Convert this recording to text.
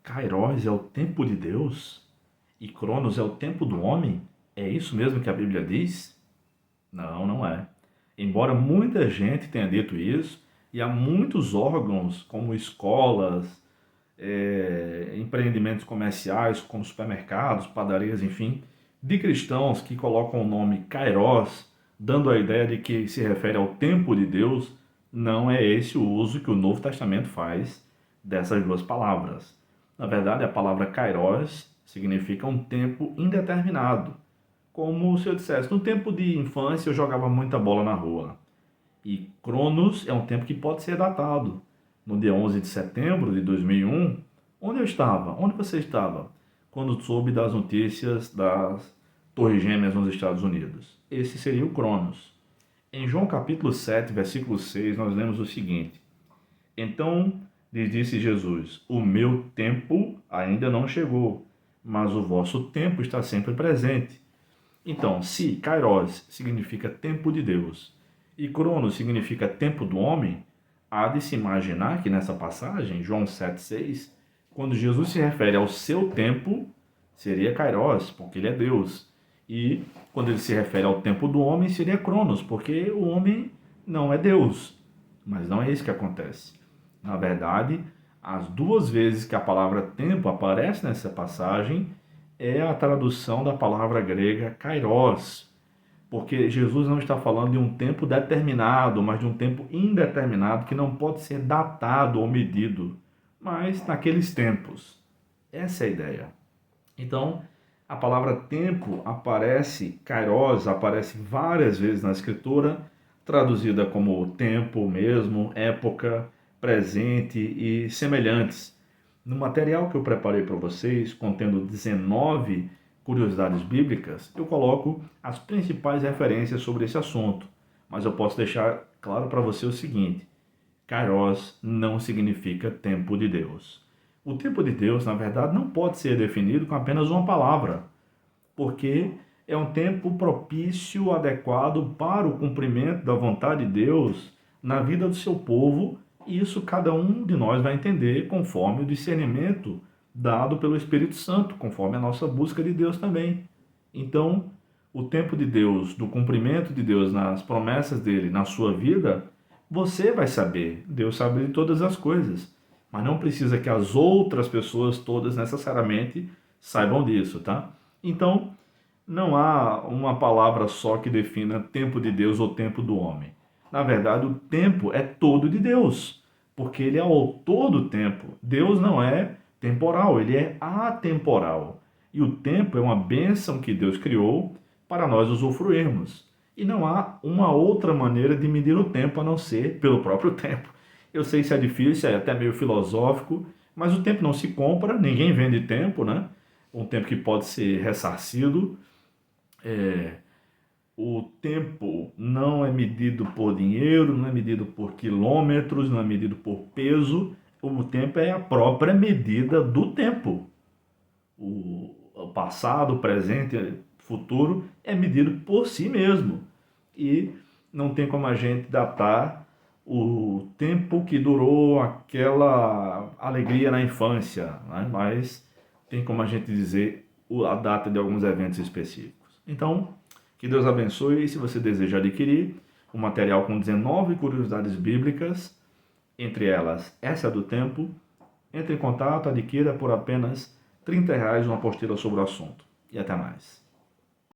Kairos é o tempo de Deus e Cronos é o tempo do homem? É isso mesmo que a Bíblia diz? Não, não é. Embora muita gente tenha dito isso, e há muitos órgãos, como escolas, empreendimentos comerciais, como supermercados, padarias, enfim, de cristãos que colocam o nome Kairos, dando a ideia de que se refere ao tempo de Deus, não é esse o uso que o Novo Testamento faz dessas duas palavras. Na verdade, a palavra Kairos significa um tempo indeterminado. Como se eu dissesse, no tempo de infância eu jogava muita bola na rua. E Cronos é um tempo que pode ser datado. No dia 11 de setembro de 2001, onde eu estava? Onde você estava? Quando soube das notícias das Torres Gêmeas nos Estados Unidos. Esse seria o Cronos. Em João capítulo 7, versículo 6, nós lemos o seguinte: Então lhes disse Jesus: O meu tempo ainda não chegou, mas o vosso tempo está sempre presente. Então, se Kairos significa tempo de Deus e Cronos significa tempo do homem, há de se imaginar que nessa passagem, João 7,6, quando Jesus se refere ao seu tempo, seria Kairos, porque ele é Deus. E quando ele se refere ao tempo do homem, seria Cronos, porque o homem não é Deus. Mas não é isso que acontece. Na verdade, as duas vezes que a palavra tempo aparece nessa passagem, é a tradução da palavra grega kairos, porque Jesus não está falando de um tempo determinado, mas de um tempo indeterminado que não pode ser datado ou medido, mas naqueles tempos. Essa é a ideia. Então, a palavra tempo aparece, kairos, aparece várias vezes na escritura, traduzida como tempo mesmo, época, presente e semelhantes. No material que eu preparei para vocês, contendo 19 curiosidades bíblicas, eu coloco as principais referências sobre esse assunto. Mas eu posso deixar claro para você o seguinte: Kairos não significa tempo de Deus. O tempo de Deus, na verdade, não pode ser definido com apenas uma palavra, porque é um tempo propício, adequado para o cumprimento da vontade de Deus na vida do seu povo, e isso cada um de nós vai entender conforme o discernimento dado pelo Espírito Santo, conforme a nossa busca de Deus também. Então, o tempo de Deus, do cumprimento de Deus nas promessas dele na sua vida, você vai saber. Deus sabe de todas as coisas, mas não precisa que as outras pessoas todas necessariamente saibam disso, tá? Então, não há uma palavra só que defina tempo de Deus ou tempo do homem. Na verdade, o tempo é todo de Deus, porque ele é o autor do tempo. Deus não é temporal, ele é atemporal. E o tempo é uma bênção que Deus criou para nós usufruirmos. E não há uma outra maneira de medir o tempo a não ser pelo próprio tempo. Eu sei que isso é difícil, é até meio filosófico, mas o tempo não se compra, ninguém vende tempo, né? Um tempo que pode ser ressarcido. O tempo não é medido por dinheiro, não é medido por quilômetros, não é medido por peso. O tempo é a própria medida do tempo. O passado, o presente, o futuro é medido por si mesmo. E não tem como a gente datar o tempo que durou aquela alegria na infância, né? Mas tem como a gente dizer a data de alguns eventos específicos. Então, que Deus abençoe. E se você deseja adquirir o material com 19 curiosidades bíblicas, entre elas essa do tempo, entre em contato, adquira por apenas R$ 30 uma apostila sobre o assunto. E até mais.